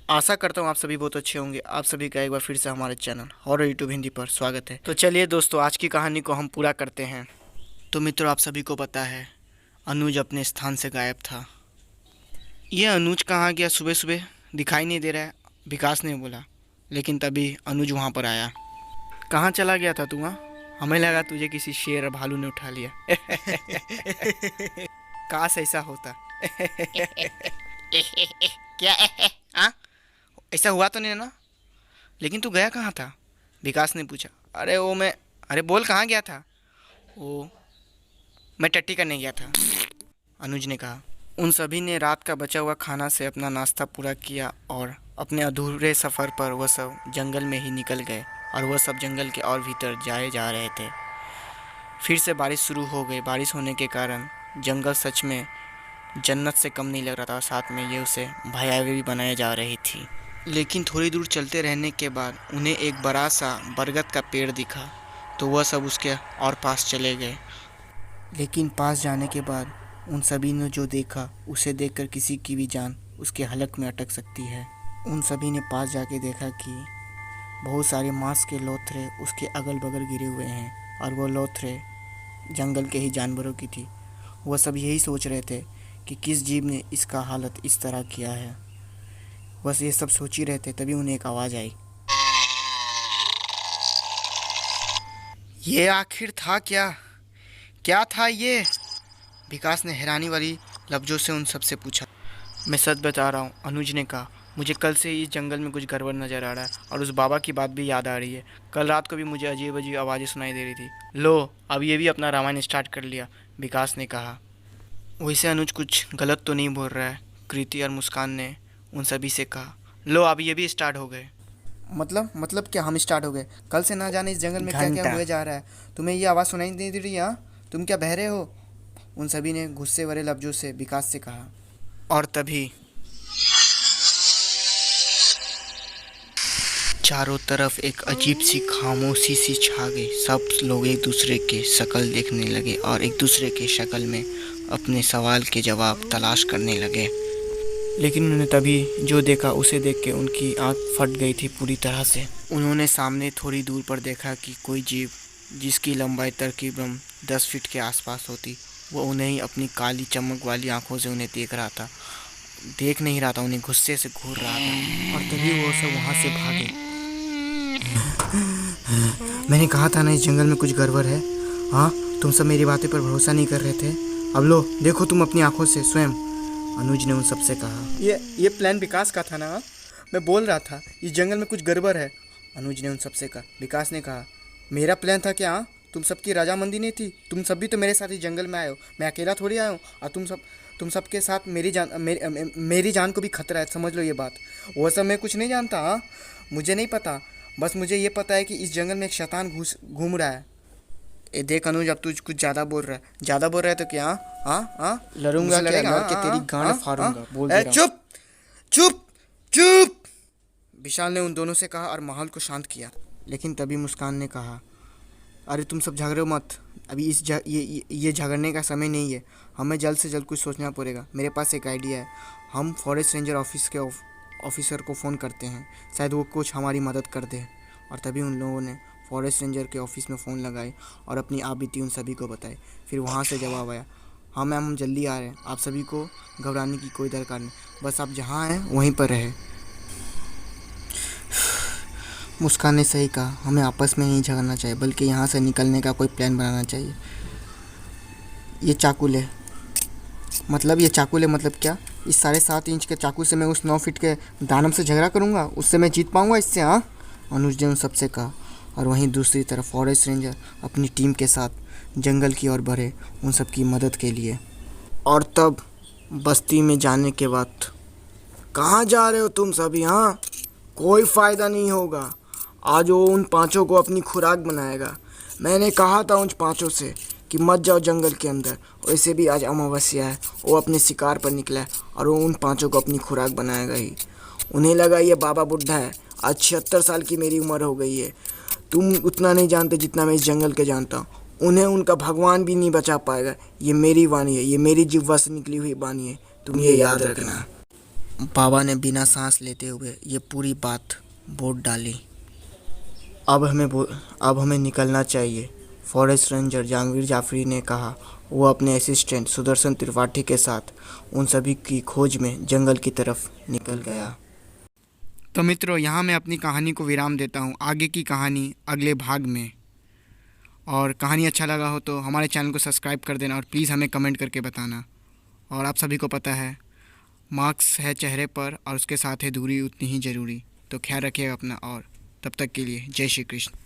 आशा करता हूँ आप सभी बहुत अच्छे होंगे। आप सभी का एक बार फिर से हमारे चैनल हॉरर यूट्यूब हिंदी पर स्वागत है। तो चलिए दोस्तों, आज की कहानी को हम पूरा करते हैं। तो मित्रों, आप सभी को पता है अनुज अपने स्थान से गायब था। ये अनुज कहाँ गया? सुबह सुबह दिखाई नहीं दे रहा है, विकास ने बोला। लेकिन तभी अनुज वहाँ पर आया। कहाँ चला गया था तू? वहाँ हमें लगा तुझे किसी शेर और भालू ने उठा लिया। काश ऐसा होता। क्या? हाँ, ऐसा हुआ तो नहीं ना? लेकिन तू गया कहाँ था? विकास ने पूछा। अरे बोल, कहाँ गया था? ओ, मैं टट्टी करने गया था, अनुज ने कहा। उन सभी ने रात का बचा हुआ खाना से अपना नाश्ता पूरा किया और अपने अधूरे सफ़र पर वह सब जंगल में ही निकल गए। और वह सब जंगल के और भीतर जाए जा रहे थे। फिर से बारिश शुरू हो गई। बारिश होने के कारण जंगल सच में जन्नत से कम नहीं लग रहा था, और साथ में ये उसे भयावह भी बनाई जा रही थी। लेकिन थोड़ी दूर चलते रहने के बाद उन्हें एक बड़ा सा बरगद का पेड़ दिखा, तो वह सब उसके और पास चले गए। लेकिन पास जाने के बाद उन सभी ने जो देखा, उसे देखकर किसी की भी जान उसके हलक में अटक सकती है। उन सभी ने पास जाके देखा कि बहुत सारे मांस के लोथरे उसके अगल बगल गिरे हुए हैं, और वो लोथरे जंगल के ही जानवरों की थी। वह सब यही सोच रहे थे कि किस जीव ने इसका हालत इस तरह किया है। बस ये सब सोच ही रहे थे, तभी उन्हें एक आवाज़ आई। ये आखिर था क्या? क्या था ये? विकास ने हैरानी वाली लफ्ज़ों से उन सबसे पूछा। मैं सच बता रहा हूँ, अनुज ने कहा। मुझे कल से इस जंगल में कुछ गड़बड़ नज़र आ रहा है, और उस बाबा की बात भी याद आ रही है। कल रात को भी मुझे अजीब अजीब आवाज़ें सुनाई दे रही थी। लो, अब ये भी अपना रामायण स्टार्ट कर लिया, विकास ने कहा। वैसे अनुज कुछ गलत तो नहीं बोल रहा है, कृति और मुस्कान ने उन सभी से कहा। लो, अब ये भी स्टार्ट हो गए। मतलब क्या हम स्टार्ट हो गए? कल से ना जाने इस जंगल में क्या क्या हुए जा रहा है। तुम्हें ये आवाज़ सुनाई नहीं दे रही? हाँ, तुम क्या बहरे हो? उन सभी ने गुस्से भरे लफ्जों से विकास से कहा। और तभी चारों तरफ एक अजीब सी खामोशी सी छा गई। सब लोग एक दूसरे के शक्ल देखने लगे और एक दूसरे के शक्ल में अपने सवाल के जवाब तलाश करने लगे। लेकिन उन्होंने तभी जो देखा, उसे देख के उनकी आंख फट गई थी पूरी तरह से। उन्होंने सामने थोड़ी दूर पर देखा कि कोई जीव जिसकी लंबाई तकरीबन 10 फीट के आसपास होती, वो उन्हें ही अपनी काली चमक वाली आंखों से उन्हें देख नहीं रहा था, उन्हें गुस्से से घूर रहा था। और तभी वो सब वहाँ से भागे। मैंने कहा था ना, इस जंगल में कुछ गड़बड़ है। हाँ, तुम सब मेरी बातें पर भरोसा नहीं कर रहे थे। अब लो, देखो तुम अपनी आंखों से स्वयं, अनुज ने उन सबसे कहा। ये प्लान विकास का था ना? मैं बोल रहा था इस जंगल में कुछ गड़बड़ है, अनुज ने उन सबसे कहा। विकास ने कहा, मेरा प्लान था क्या? तुम सबकी रजामंदी नहीं थी? तुम सब भी तो मेरे साथ इस जंगल में आए हो, मैं अकेला थोड़ी आया हूँ। और तुम सबके साथ मेरी जान को भी खतरा है, समझ लो ये बात। वो सब मैं कुछ नहीं जानता। हाँ, मुझे नहीं पता, बस मुझे ये पता है कि इस जंगल में एक शैतान घूम रहा है। ए देख अनुज, अब तू कुछ ज़्यादा बोल रहा है। ज़्यादा बोल रहा है तो क्या? हाँ हाँ, लड़ूंगा क्या? लड़ के तेरी गांड फाड़ूंगा, बोल दे रहा हूं। चुप चुप चुप, विशाल ने उन दोनों से कहा और माहौल को शांत किया। लेकिन तभी मुस्कान ने कहा, अरे तुम सब झगड़ो मत, अभी ये झगड़ने का समय नहीं है। हमें जल्द से जल्द कुछ सोचना पड़ेगा। मेरे पास एक आइडिया है। हम फॉरेस्ट रेंजर ऑफिस के ऑफिसर को फ़ोन करते हैं, शायद वो कुछ हमारी मदद कर दे। और तभी उन लोगों ने फॉरेस्ट रेंजर के ऑफिस में फ़ोन लगाए और अपनी आपबीती उन सभी को बताई। फिर वहाँ से जवाब आया, हाँ मैम, हम जल्दी आ रहे हैं, आप सभी को घबराने की कोई दरकार नहीं, बस आप जहाँ हैं वहीं पर रहें। मुस्कान ने सही कहा, हमें आपस में नहीं झगड़ना चाहिए, बल्कि यहाँ से निकलने का कोई प्लान बनाना चाहिए। ये चाकू ले। ये चाकू ले मतलब क्या? इस 7.5 इंच के चाकू से मैं उस 9 फीट के दानव से झगड़ा करूँगा? उससे मैं जीत पाऊँगा इससे? हाँ, अनुज ने उन सबसे कहा। और वहीं दूसरी तरफ फॉरेस्ट रेंजर अपनी टीम के साथ जंगल की ओर बढ़े उन सब की मदद के लिए। और तब बस्ती में जाने के बाद, कहाँ जा रहे हो तुम सभी? हाँ, कोई फ़ायदा नहीं होगा। आज वो उन 5 को अपनी खुराक बनाएगा। मैंने कहा था उन 5 से कि मत जाओ जंगल के अंदर। वैसे भी आज अमावस्या है, वो अपने शिकार पर निकला है और वो उन 5 को अपनी खुराक बनाएगा ही। उन्हें लगा ये बाबा बुढ़ा है। आज 76 साल की मेरी उम्र हो गई है। तुम उतना नहीं जानते जितना मैं इस जंगल के जानता हूँ। उन्हें उनका भगवान भी नहीं बचा पाएगा। ये मेरी वाणी है, ये मेरी जिह्वा से निकली हुई वाणी है, तुम ये याद रखना। बाबा ने बिना सांस लेते हुए ये पूरी बात बोल डाली। अब हमें निकलना चाहिए, फॉरेस्ट रेंजर जहांगीर जाफरी ने कहा। वो अपने असिस्टेंट सुदर्शन त्रिपाठी के साथ उन सभी की खोज में जंगल की तरफ निकल गया। तो मित्रों, यहाँ मैं अपनी कहानी को विराम देता हूँ। आगे की कहानी अगले भाग में। और कहानी अच्छा लगा हो तो हमारे चैनल को सब्सक्राइब कर देना और प्लीज़ हमें कमेंट करके बताना। और आप सभी को पता है, मास्क है चेहरे पर और उसके साथ है दूरी उतनी ही ज़रूरी। तो ख्याल रखिएगा अपना, और तब तक के लिए जय श्री कृष्ण।